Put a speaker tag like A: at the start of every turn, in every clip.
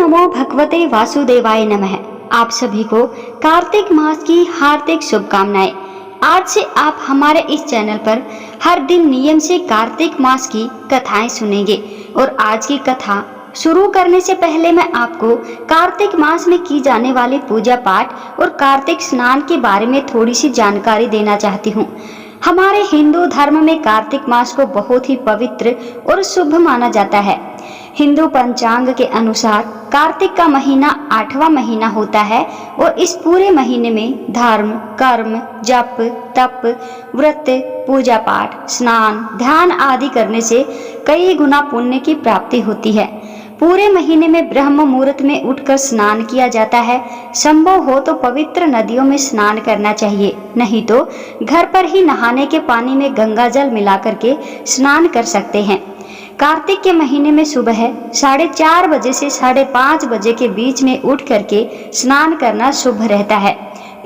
A: नमो भगवते वासुदेवाय नमः। आप सभी को कार्तिक मास की हार्दिक शुभकामनाएं। आज से आप हमारे इस चैनल पर हर दिन नियम से कार्तिक मास की कथाएं सुनेंगे। और आज की कथा शुरू करने से पहले मैं आपको कार्तिक मास में की जाने वाली पूजा पाठ और कार्तिक स्नान के बारे में थोड़ी सी जानकारी देना चाहती हूँ। हमारे हिंदू धर्म में कार्तिक मास को बहुत ही पवित्र और शुभ माना जाता है। हिंदू पंचांग के अनुसार कार्तिक का महीना 8वां महीना होता है और इस पूरे महीने में धर्म, कर्म, जप, तप, व्रत, पूजा पाठ, स्नान, ध्यान आदि करने से कई गुना पुण्य की प्राप्ति होती है। पूरे महीने में ब्रह्म मुहूर्त में उठकर स्नान किया जाता है। संभव हो तो पवित्र नदियों में स्नान करना चाहिए, नहीं तो घर पर ही नहाने के पानी में गंगा जल मिला करके स्नान कर सकते हैं। कार्तिक के महीने में सुबह 4:30 बजे से 5:30 बजे के बीच में उठ करके स्नान करना शुभ रहता है।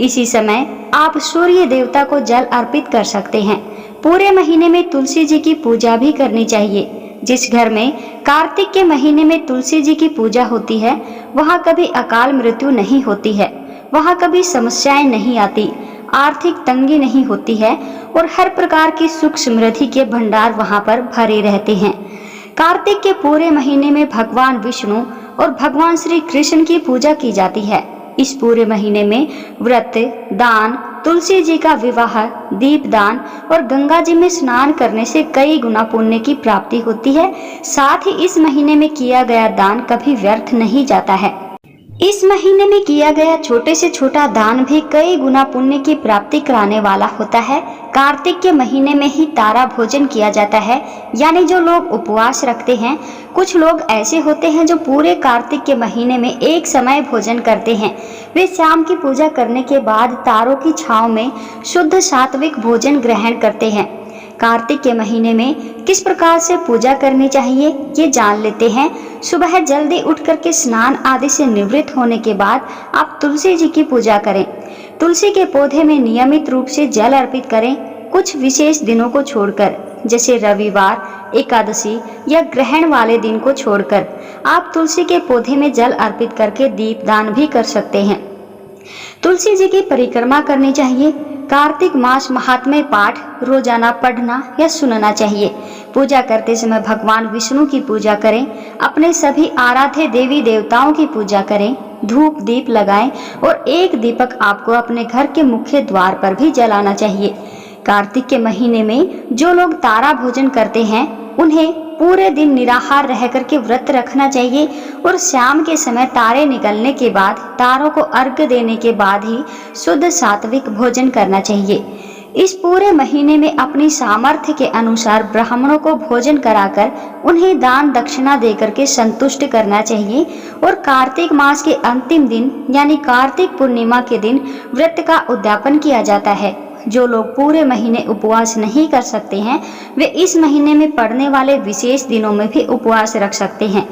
A: इसी समय आप सूर्य देवता को जल अर्पित कर सकते हैं। पूरे महीने में तुलसी जी की पूजा भी करनी चाहिए। जिस घर में कार्तिक के महीने में तुलसी जी की पूजा होती है, वहाँ कभी अकाल मृत्यु नहीं होती है, वहाँ कभी समस्याएं नहीं आती, आर्थिक तंगी नहीं होती है और हर प्रकार की सुख समृद्धि के भंडार वहाँ पर भरे रहते हैं। कार्तिक के पूरे महीने में भगवान विष्णु और भगवान श्री कृष्ण की पूजा की जाती है। इस पूरे महीने में व्रत, दान, तुलसी जी का विवाह, दीपदान और गंगा जी में स्नान करने से कई गुना पुण्य की प्राप्ति होती है। साथ ही इस महीने में किया गया दान कभी व्यर्थ नहीं जाता है। इस महीने में किया गया छोटे से छोटा दान भी कई गुना पुण्य की प्राप्ति कराने वाला होता है। कार्तिक के महीने में ही तारा भोजन किया जाता है, यानी जो लोग उपवास रखते हैं। कुछ लोग ऐसे होते हैं जो पूरे कार्तिक के महीने में एक समय भोजन करते हैं। वे शाम की पूजा करने के बाद तारों की छांव में शुद्ध सात्विक भोजन ग्रहण करते हैं। कार्तिक के महीने में किस प्रकार से पूजा करनी चाहिए ये जान लेते हैं। सुबह जल्दी उठ करके स्नान आदि से निवृत्त होने के बाद आप तुलसी जी की पूजा करें। तुलसी के पौधे में नियमित रूप से जल अर्पित करें। कुछ विशेष दिनों को छोड़कर, जैसे रविवार, एकादशी या ग्रहण वाले दिन को छोड़कर आप तुलसी के पौधे में जल अर्पित करके दीपदान भी कर सकते हैं। तुलसी जी की परिक्रमा करनी चाहिए। कार्तिक मास महात्म्य पाठ रोजाना पढ़ना या सुनना चाहिए। पूजा करते समय भगवान विष्णु की पूजा करें। अपने सभी आराध्य देवी देवताओं की पूजा करें। धूप दीप लगाएं और एक दीपक आपको अपने घर के मुख्य द्वार पर भी जलाना चाहिए। कार्तिक के महीने में जो लोग तारा भोजन करते हैं, उन्हें पूरे दिन निराहार रह करके व्रत रखना चाहिए और शाम के समय तारे निकलने के बाद, तारों को अर्घ्य देने के बाद ही शुद्ध सात्विक भोजन करना चाहिए। इस पूरे महीने में अपनी सामर्थ्य के अनुसार ब्राह्मणों को भोजन कराकर उन्हें दान दक्षिणा देकर के संतुष्ट करना चाहिए। और कार्तिक मास के अंतिम दिन यानी कार्तिक पूर्णिमा के दिन व्रत का उद्यापन किया जाता है। जो लोग पूरे महीने उपवास नहीं कर सकते हैं, वे इस महीने में पड़ने वाले विशेष दिनों में भी उपवास रख सकते हैं।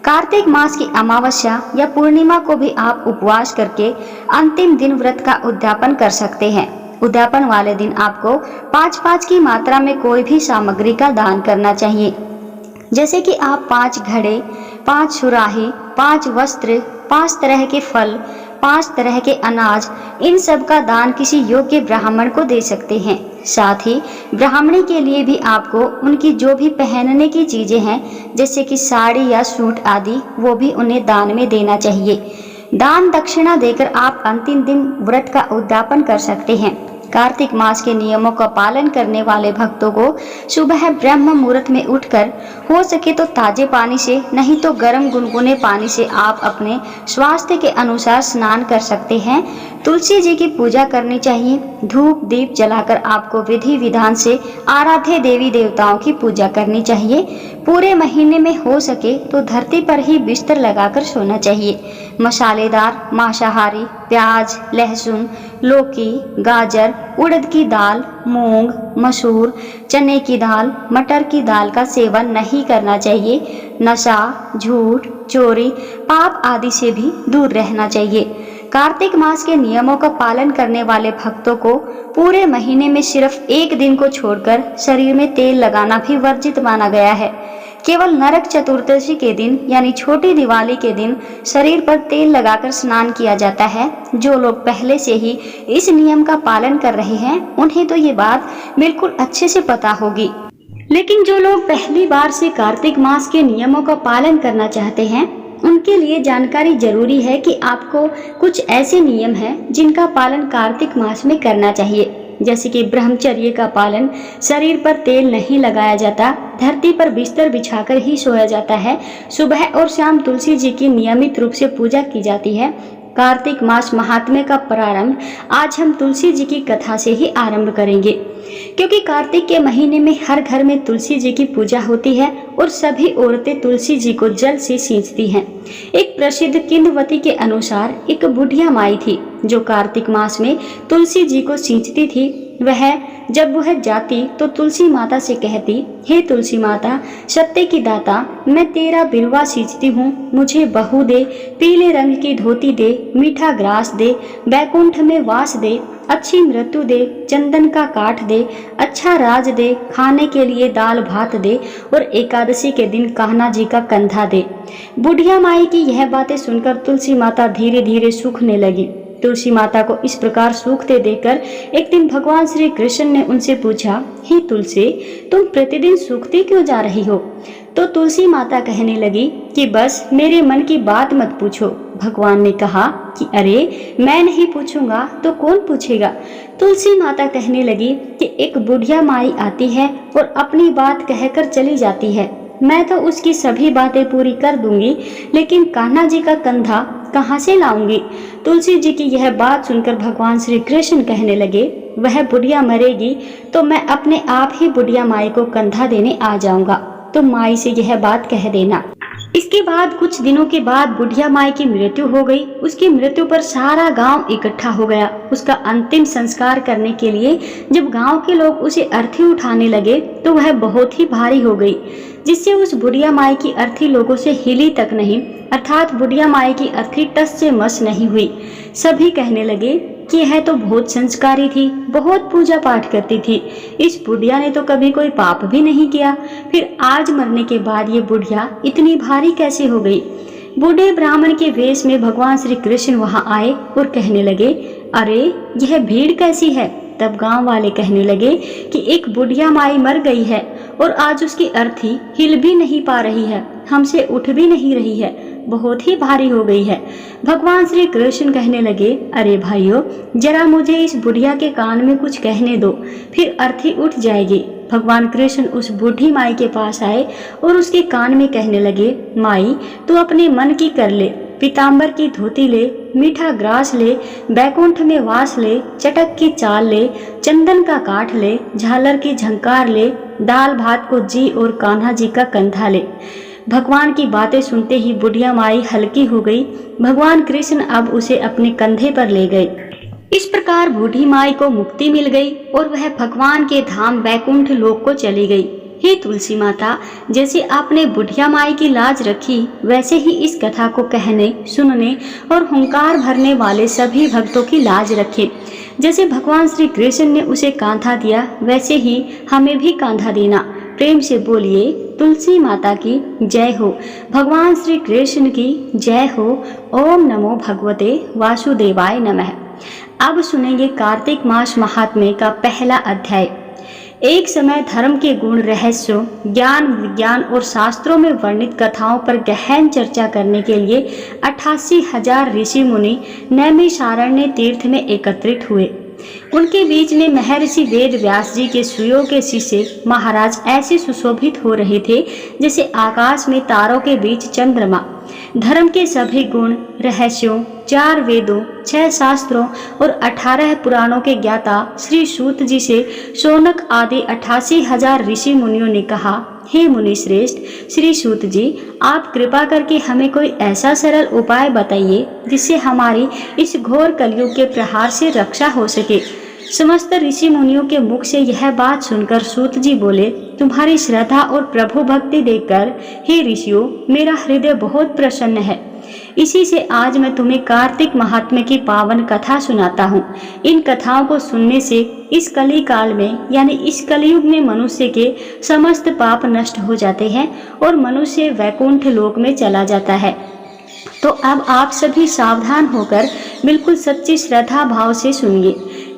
A: कार्तिक मास की अमावस्या या पूर्णिमा को भी आप उपवास करके अंतिम दिन व्रत का उद्यापन कर सकते हैं। उद्यापन वाले दिन आपको 5-5 की मात्रा में कोई भी सामग्री का दान करना चाहिए, जैसे कि आप 5 घड़े, 5 सुराही, 5 वस्त्र, 5 तरह के फल, 5 तरह के अनाज, इन सब का दान किसी योग्य ब्राह्मण को दे सकते हैं। साथ ही ब्राह्मणी के लिए भी आपको उनकी जो भी पहनने की चीजें हैं, जैसे कि साड़ी या सूट आदि, वो भी उन्हें दान में देना चाहिए। दान दक्षिणा देकर आप अंतिम दिन व्रत का उद्यापन कर सकते हैं। कार्तिक मास के नियमों का पालन करने वाले भक्तों को सुबह ब्रह्म मुहूर्त में उठकर हो सके तो ताजे पानी से, नहीं तो गर्म गुनगुने पानी से आप अपने स्वास्थ्य के अनुसार स्नान कर सकते हैं। तुलसी जी की पूजा करनी चाहिए। धूप दीप जलाकर आपको विधि विधान से आराध्य देवी देवताओं की पूजा करनी चाहिए। पूरे महीने में हो सके तो धरती पर ही बिस्तर लगाकर सोना चाहिए। मसालेदार मांसाहारी प्याज, लहसुन, लौकी, गाजर, उड़द की दाल, मूंग, मसूर, चने की दाल, मटर की दाल का सेवन नहीं करना चाहिए। नशा, झूठ, चोरी, पाप आदि से भी दूर रहना चाहिए। कार्तिक मास के नियमों का पालन करने वाले भक्तों को पूरे महीने में सिर्फ एक दिन को छोड़कर शरीर में तेल लगाना भी वर्जित माना गया है। केवल नरक चतुर्दशी के दिन यानी छोटी दिवाली के दिन शरीर पर तेल लगाकर स्नान किया जाता है। जो लोग पहले से ही इस नियम का पालन कर रहे हैं उन्हें तो ये बात बिल्कुल अच्छे से पता होगी, लेकिन जो लोग पहली बार से कार्तिक मास के नियमों का पालन करना चाहते हैं उनके लिए जानकारी जरूरी है कि आपको कुछ ऐसे नियम हैं जिनका पालन कार्तिक मास में करना चाहिए। जैसे कि ब्रह्मचर्य का पालन, शरीर पर तेल नहीं लगाया जाता, धरती पर बिस्तर बिछाकर ही सोया जाता है, सुबह और शाम तुलसी जी की नियमित रूप से पूजा की जाती है। कार्तिक मास महात्म्य का प्रारंभ आज हम तुलसी जी की कथा से ही आरंभ करेंगे, क्योंकि कार्तिक के महीने में हर घर में तुलसी जी की पूजा होती है और सभी औरतें तुलसी जी को जल से सींचती हैं। एक प्रसिद्ध किंवदंती के अनुसार एक बुढ़िया माई थी जो कार्तिक मास में तुलसी जी को सींचती थी। जब वह जाती तो तुलसी माता से कहती, हे तुलसी माता, सत्य की दाता, मैं तेरा बिरवा सींचती हूँ, मुझे बहू दे, पीले रंग की धोती दे, मीठा ग्रास दे, बैकुंठ में वास दे, अच्छी मृत्यु दे, चंदन का काठ दे, अच्छा राज दे, खाने के लिए दाल भात दे और एकादशी के दिन कान्हा जी का कंधा दे। बुढ़िया माई की यह बातें सुनकर तुलसी माता धीरे धीरे सूखने लगी। तुलसी माता को इस प्रकार सूखते देखकर एक दिन भगवान श्री कृष्ण ने उनसे पूछा, हे तुलसी, तुम प्रतिदिन सूखती क्यों जा रही हो? तो तुलसी माता कहने लगी कि बस मेरे मन की बात मत पूछो। भगवान ने कहा कि अरे मैं नहीं पूछूंगा तो कौन पूछेगा? तुलसी माता कहने लगी कि एक बुढ़िया माई आती है और अपनी बात कहकर चली जाती है, मैं तो उसकी सभी बातें पूरी कर दूंगी, लेकिन कान्हा जी का कंधा कहाँ से लाऊंगी? तुलसी जी की यह बात सुनकर भगवान श्री कृष्ण कहने लगे, वह बुढ़िया मरेगी तो मैं अपने आप ही बुढ़िया माई को कंधा देने आ जाऊंगा, तो माई से यह बात कह देना। इसके बाद कुछ दिनों के बाद बुढ़िया माई की मृत्यु हो गई। उसकी मृत्यु पर सारा गांव इकट्ठा हो गया। उसका अंतिम संस्कार करने के लिए जब गांव के लोग उसे अर्थी उठाने लगे तो वह बहुत ही भारी हो गई, जिससे उस बुढ़िया माई की अर्थी लोगों से हिली तक नहीं, अर्थात बुढ़िया माई की अर्थी टस से मस नहीं हुई। सभी कहने लगे कि यह तो बहुत संस्कारी थी, बहुत पूजा पाठ करती थी, इस बुढ़िया ने तो कभी कोई पाप भी नहीं किया, फिर आज मरने के बाद ये बुढ़िया इतनी भारी कैसे हो गई? बूढ़े ब्राह्मण के वेश में भगवान श्री कृष्ण वहां आए और कहने लगे, अरे यह भीड़ कैसी है? तब गांव वाले कहने लगे कि एक बुढ़िया माई मर गई है और आज उसकी अर्थी हिल भी नहीं पा रही है, हमसे उठ भी नहीं रही है, बहुत ही भारी हो गई है। भगवान श्री कृष्ण कहने लगे, अरे भाइयों, जरा मुझे इस बुढ़िया के कान में कुछ कहने दो, फिर अर्थी उठ जाएगी। भगवान कृष्ण उस बूढ़ी माई के पास आए और उसके कान में कहने लगे, माई तू अपने मन की कर ले, पीताम्बर की धोती ले, मीठा ग्रास ले, बैकुंठ में वास ले, चटक की चाल ले, चंदन का काठ ले, झालर की झंकार ले, दाल भात को जी और कान्हा जी का कंधा ले। भगवान की बातें सुनते ही बुढ़िया माई हल्की हो गई। भगवान कृष्ण अब उसे अपने कंधे पर ले गए। इस प्रकार बूढ़ी माई को मुक्ति मिल गई और वह भगवान के धाम बैकुंठ लोक को चली गई। हे तुलसी माता, जैसे आपने बुढ़िया माई की लाज रखी, वैसे ही इस कथा को कहने, सुनने और हुंकार भरने वाले सभी भक्तों की लाज रखे। जैसे भगवान श्री कृष्ण ने उसे कांधा दिया, वैसे ही हमें भी कांधा देना। प्रेम से बोलिए, तुलसी माता की जय हो, भगवान श्री कृष्ण की जय हो। ओम नमो भगवते वासुदेवाय नमः। अब सुनेंगे कार्तिक मास महात्म्य का पहला अध्याय। एक समय धर्म के गुण, रहस्यों, ज्ञान, विज्ञान और शास्त्रों में वर्णित कथाओं पर गहन चर्चा करने के लिए 88,000 ऋषि मुनि नैमिषारण्य तीर्थ में एकत्रित हुए। उनके बीच में महर्षि वेद व्यास जी के सुयों के शिष्य महाराज ऐसे सुशोभित हो रहे थे जैसे आकाश में तारों के बीच चंद्रमा। धर्म के सभी गुण, रहस्यों, 4 वेदों, 6 शास्त्रों और 18 पुराणों के ज्ञाता श्री सूत जी से शौनक आदि 88,000 ऋषि मुनियों ने कहा, हे मुनि श्रेष्ठ श्री सूत जी, आप कृपा करके हमें कोई ऐसा सरल उपाय बताइए जिससे हमारी इस घोर कलयुग के प्रहार से रक्षा हो सके। समस्त ऋषि मुनियों के मुख से यह बात सुनकर सूत जी बोले, तुम्हारी श्रद्धा और प्रभु भक्ति देखकर हे ऋषियों, मेरा हृदय बहुत प्रसन्न है। इसी से आज मैं तुम्हें कार्तिक महात्म्य की पावन कथा सुनाता हूँ। इन कथाओं को सुनने से इस कली काल में यानी इस कलयुग में मनुष्य के समस्त पाप नष्ट हो जाते हैं और मनुष्य वैकुंठ लोक में चला जाता है। तो अब आप सभी सावधान होकर बिल्कुल सच्ची श्रद्धा भाव से सुनिए।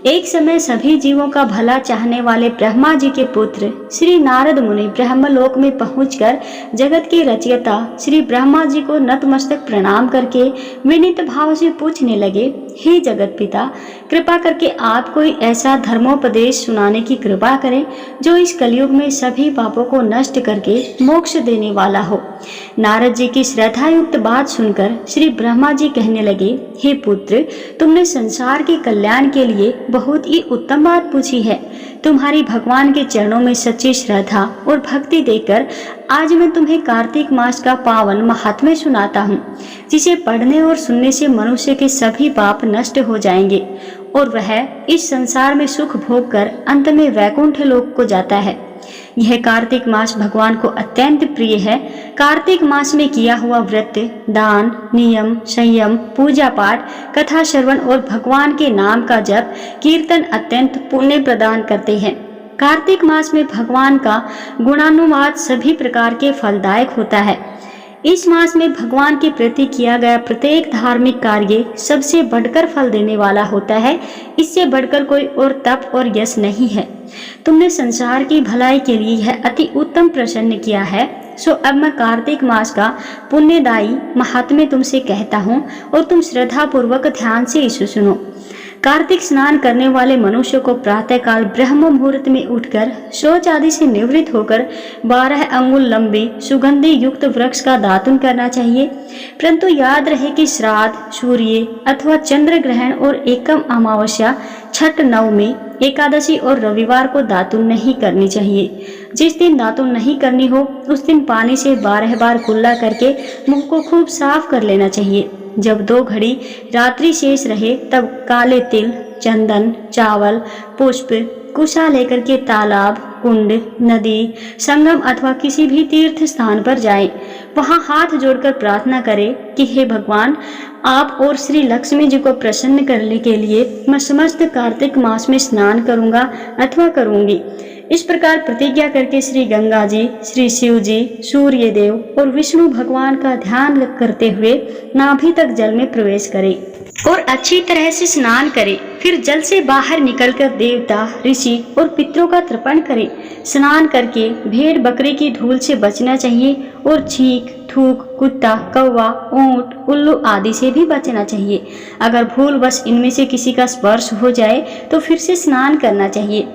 A: एक समय सभी जीवों का भला चाहने वाले ब्रह्मा जी के पुत्र श्री नारद मुनि ब्रह्मलोक में पहुंचकर जगत के रचयिता श्री ब्रह्मा जी को नतमस्तक प्रणाम करके विनीत भाव से पूछने लगे, हे जगत पिता, कृपा करके आप कोई ऐसा धर्मोपदेश सुनाने की कृपा करें जो इस कलयुग में सभी पापों को नष्ट करके मोक्ष देने वाला हो। नारद जी की श्रद्धायुक्त बात सुनकर श्री ब्रह्मा जी कहने लगे, हे पुत्र, तुमने संसार के कल्याण के लिए बहुत ही उत्तम बात पूछी है। तुम्हारी भगवान के चरणों में सच्ची श्रद्धा और भक्ति देकर आज मैं तुम्हें कार्तिक मास का पावन महात्म्य सुनाता हूँ, जिसे पढ़ने और सुनने से मनुष्य के सभी पाप नष्ट हो जाएंगे और वह इस संसार में सुख भोग कर अंत में वैकुंठ लोक को जाता है। यह कार्तिक मास भगवान को अत्यंत प्रिय है। कार्तिक मास में किया हुआ व्रत, दान, नियम, संयम, पूजा पाठ, कथा श्रवण और भगवान के नाम का जप, कीर्तन अत्यंत पुण्य प्रदान करते हैं। कार्तिक मास में भगवान का गुणानुवाद सभी प्रकार के फलदायक होता है। इस मास में भगवान के प्रति किया गया प्रत्येक धार्मिक कार्य सबसे बढ़कर फल देने वाला होता है। इससे बढ़कर कोई और तप और यश नहीं है। तुमने संसार की भलाई के लिए यह अति उत्तम प्रश्न किया है। सो अब मैं कार्तिक मास का पुण्यदायी महात्म्य तुमसे कहता हूँ और तुम श्रद्धा पूर्वक ध्यान से इसे सुनो। कार्तिक स्नान करने वाले मनुष्य को प्रातःकाल ब्रह्म मुहूर्त में उठकर शौच आदि से निवृत्त होकर 12 अंगुल लंबी सुगंधि युक्त वृक्ष का दातुन करना चाहिए। परंतु याद रहे कि श्राद्ध, सूर्य अथवा चंद्र ग्रहण और एकम अमावस्या, छठ, नवमी, एकादशी और रविवार को दातुन नहीं करनी चाहिए। जिस दिन दातुन नहीं करनी हो उस दिन पानी से 12 बार कुल्ला करके मुंह को खूब साफ कर लेना चाहिए। जब 2 घड़ी रात्रि शेष रहे तब काले तिल, चंदन, चावल, पुष्प, कुशा लेकर के तालाब, कुंड, नदी, संगम अथवा किसी भी तीर्थ स्थान पर जाएं। वहां हाथ जोड़कर प्रार्थना करें कि हे भगवान, आप और श्री लक्ष्मी जी को प्रसन्न करने के लिए मैं समस्त कार्तिक मास में स्नान करूंगा अथवा करूंगी। इस प्रकार प्रतिज्ञा करके श्री गंगा जी, श्री शिव जी, सूर्य देव और विष्णु भगवान का ध्यान करते हुए नाभि तक जल में प्रवेश करें और अच्छी तरह से स्नान करें। फिर जल से बाहर निकलकर देवता, ऋषि और पितरों का तर्पण करें। स्नान करके भेड़ बकरी की धूल से बचना चाहिए और छींक, थूक, कुत्ता, कौवा, ऊंट, उल्लू आदि से भी बचना चाहिए। अगर भूलवश इनमें से किसी का स्पर्श हो जाए तो फिर से स्नान करना चाहिए।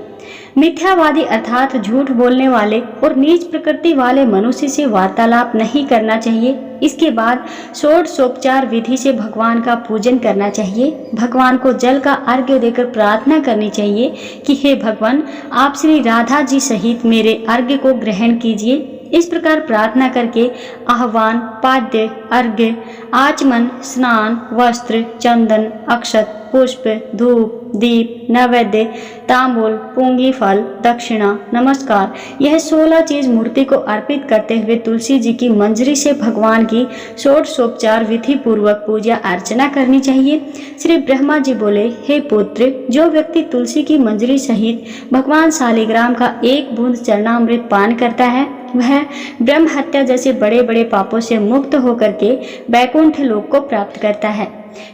A: मिथ्यावादी अर्थात झूठ बोलने वाले और नीच प्रकृति वाले मनुष्य से वार्तालाप नहीं करना चाहिए। इसके बाद षोडशोपचार विधि से भगवान का पूजन करना चाहिए। भगवान को जल का अर्घ्य देकर प्रार्थना करनी चाहिए कि हे भगवान, आप श्री राधा जी सहित मेरे अर्घ्य को ग्रहण कीजिए। इस प्रकार प्रार्थना करके आह्वान, पाद्य, अर्घ्य, आचमन, स्नान, वस्त्र, चंदन, अक्षत, पुष्प, धूप, दीप, नैवेद्य, तांबूल, पूंगी फल, दक्षिणा, नमस्कार, यह 16 चीज मूर्ति को अर्पित करते हुए तुलसी जी की मंजरी से भगवान की षोडशोपचार विधि पूर्वक पूजा अर्चना करनी चाहिए। श्री ब्रह्मा जी बोले, हे पुत्र, जो व्यक्ति तुलसी की मंजरी सहित भगवान शालिग्राम का एक बूंद चरणामृत पान करता है वह ब्रह्म हत्या जैसे बड़े बड़े पापों से मुक्त होकर के वैकुंठ लोक को प्राप्त करता है।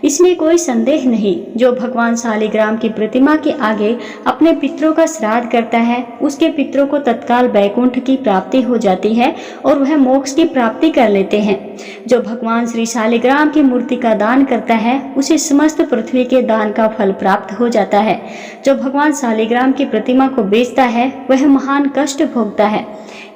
A: इसमें कोई संदेह नहीं। जो भगवान शालिग्राम की प्रतिमा के आगे अपने पितरों का श्राद्ध करता है उसके पितरों को तत्काल वैकुंठ की प्राप्ति हो जाती है और वह मोक्ष की प्राप्ति कर लेते हैं। जो भगवान श्री शालिग्राम की मूर्ति का दान करता है उसे समस्त पृथ्वी के दान का फल प्राप्त हो जाता है। जो भगवान शालिग्राम की प्रतिमा को बेचता है वह महान कष्ट भोगता है।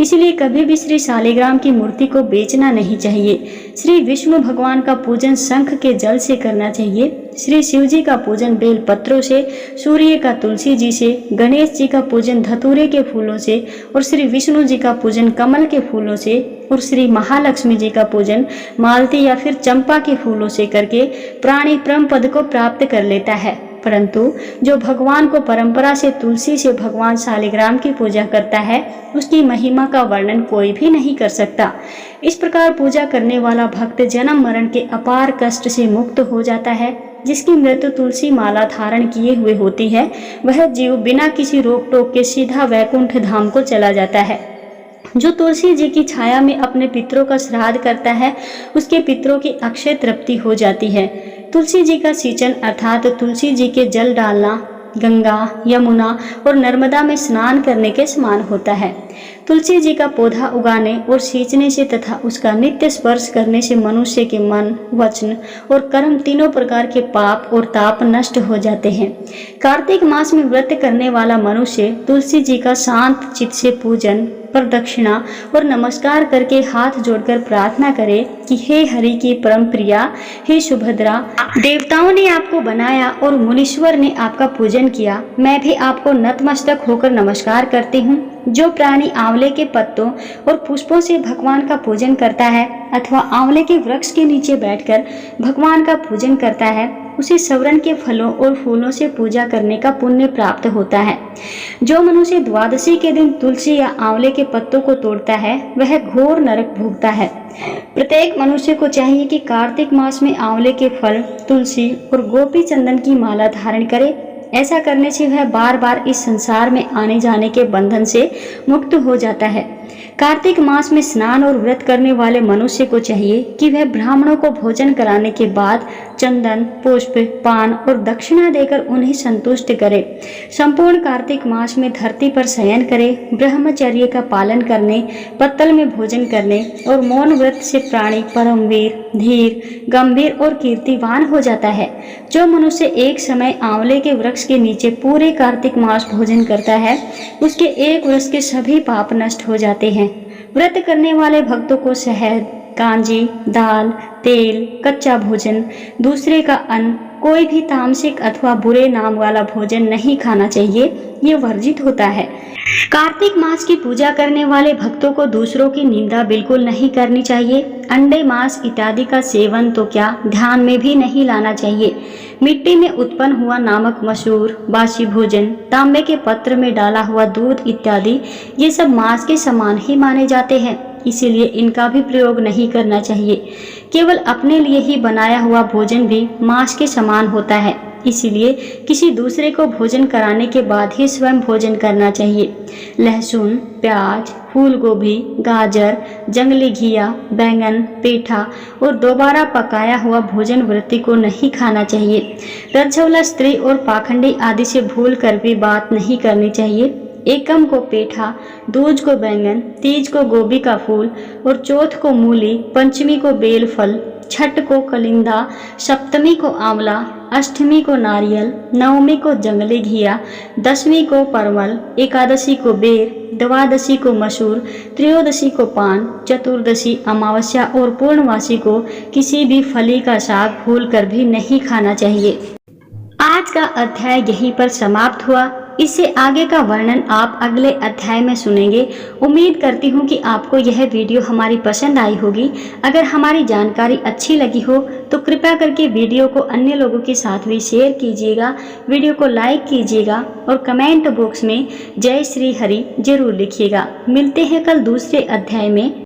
A: इसलिए कभी भी श्री शालिग्राम की मूर्ति को बेचना नहीं चाहिए। श्री विष्णु भगवान का पूजन शंख के जल से करना चाहिए। श्री शिव जी का पूजन बेल पत्रों से, सूर्य का तुलसी जी से, गणेश जी का पूजन धतूरे के फूलों से और श्री विष्णु जी का पूजन कमल के फूलों से और श्री महालक्ष्मी जी का पूजन मालती या फिर चंपा के फूलों से करके प्राणी परम पद को प्राप्त कर लेता है। परंतु जो भगवान को परंपरा से तुलसी से भगवान शालिग्राम की पूजा करता है, उसकी महिमा का वर्णन कोई भी नहीं कर सकता। इस प्रकार पूजा करने वाला भक्त जन्म मरण के अपार कष्ट से मुक्त हो जाता है। जिसकी मृत्यु तुलसी माला धारण किए हुए होती है, वह जीव बिना किसी रोक टोक के सीधा वैकुंठ धाम को चला जाता है। जो तुलसी जी की छाया में अपने पितरों का श्राद्ध करता है, उसके पितरों की अक्षय तृप्ति हो जाती है। तुलसी जी का सिंचन अर्थात तुलसी जी के जल डालना गंगा, यमुना और नर्मदा में स्नान करने के समान होता है। तुलसी जी का पौधा उगाने और सींचने से तथा उसका नित्य स्पर्श करने से मनुष्य के मन, वचन और कर्म तीनों प्रकार के पाप और ताप नष्ट हो जाते हैं। कार्तिक मास में व्रत करने वाला मनुष्य तुलसी जी का शांत चित्त से पूजन, प्रदक्षिणा और नमस्कार करके हाथ जोड़कर प्रार्थना करे कि हे हरि की परम प्रिया, हे सुभद्रा, देवताओं ने आपको बनाया और मुनीश्वर ने आपका पूजन किया। मैं भी आपको नतमस्तक होकर नमस्कार करती हूँ। जो प्राणी आंवले के पत्तों और पुष्पों से भगवान का पूजन करता है अथवा आंवले के वृक्ष के नीचे बैठकर भगवान का पूजन करता है, उसे सवरण के फलों और फूलों से पूजा करने का पुण्य प्राप्त होता है। जो मनुष्य द्वादशी के दिन तुलसी या आंवले के पत्तों को तोड़ता है, वह घोर नरक भोगता है। प्रत्येक मनुष्य को चाहिए कि कार्तिक मास में आंवले के फल, तुलसी और गोपी चंदन की माला धारण करे। ऐसा करने से वह बार बार इस संसार में आने जाने के बंधन से मुक्त हो जाता है। कार्तिक मास में स्नान और व्रत करने वाले मनुष्य को चाहिए कि वह ब्राह्मणों को भोजन कराने के बाद चंदन, पुष्प, पान और दक्षिणा देकर उन्हें संतुष्ट करे। संपूर्ण कार्तिक मास में धरती पर शयन करे, ब्रह्मचर्य का पालन करने, पत्तल में भोजन करने और मौन व्रत से प्राणी परमवीर, धीर, गंभीर और कीर्तिवान हो जाता है। जो मनुष्य एक समय आंवले के वृक्ष के नीचे पूरे कार्तिक मास भोजन करता है, उसके एक वर्ष के सभी पाप नष्ट हो जाते हैं। व्रत करने वाले भक्तों को शहद, कांजी, दाल, तेल, कच्चा भोजन, दूसरे का अन्न, कोई भी तामसिक अथवा बुरे नाम वाला भोजन नहीं खाना चाहिए, ये वर्जित होता है। कार्तिक मास की पूजा करने वाले भक्तों को दूसरों की निंदा बिल्कुल नहीं करनी चाहिए। अंडे, मांस इत्यादि का सेवन तो क्या, ध्यान में भी नहीं लाना चाहिए। मिट्टी में उत्पन्न हुआ नामक मसूर, बासी भोजन, तांबे के पत्र में डाला हुआ दूध इत्यादि ये सब मांस के समान ही माने जाते हैं, इसीलिए इनका भी प्रयोग नहीं करना चाहिए। केवल अपने लिए ही बनाया हुआ भोजन भी मांस के समान होता है, इसीलिए किसी दूसरे को भोजन कराने के बाद ही स्वयं भोजन करना चाहिए। लहसुन, प्याज, फूल गोभी, गाजर, जंगली घिया, बैंगन, पेठा और दोबारा पकाया हुआ भोजन व्रती को नहीं खाना चाहिए। रज्जुला स्त्री और पाखंडी आदि से भूल कर भी बात नहीं करनी चाहिए। एकम को पेठा, दूज को बैंगन, तीज को गोभी का फूल और चौथ को मूली, पंचमी को बेल फल, छठ को कलिंदा, सप्तमी को आंवला, अष्टमी को नारियल, नवमी को जंगली घिया, दसवीं को परवल, एकादशी को बेर, द्वादशी को मसूर, त्रयोदशी को पान, चतुर्दशी, अमावस्या और पूर्णवासी को किसी भी फली का साग भूल कर भी नहीं खाना चाहिए। आज का अध्याय यहीं पर समाप्त हुआ। इससे आगे का वर्णन आप अगले अध्याय में सुनेंगे। उम्मीद करती हूँ कि आपको यह वीडियो हमारी पसंद आई होगी। अगर हमारी जानकारी अच्छी लगी हो तो कृपया करके वीडियो को अन्य लोगों के साथ भी शेयर कीजिएगा, वीडियो को लाइक कीजिएगा और कमेंट बॉक्स में जय श्री हरि जरूर लिखिएगा। मिलते हैं कल दूसरे अध्याय में।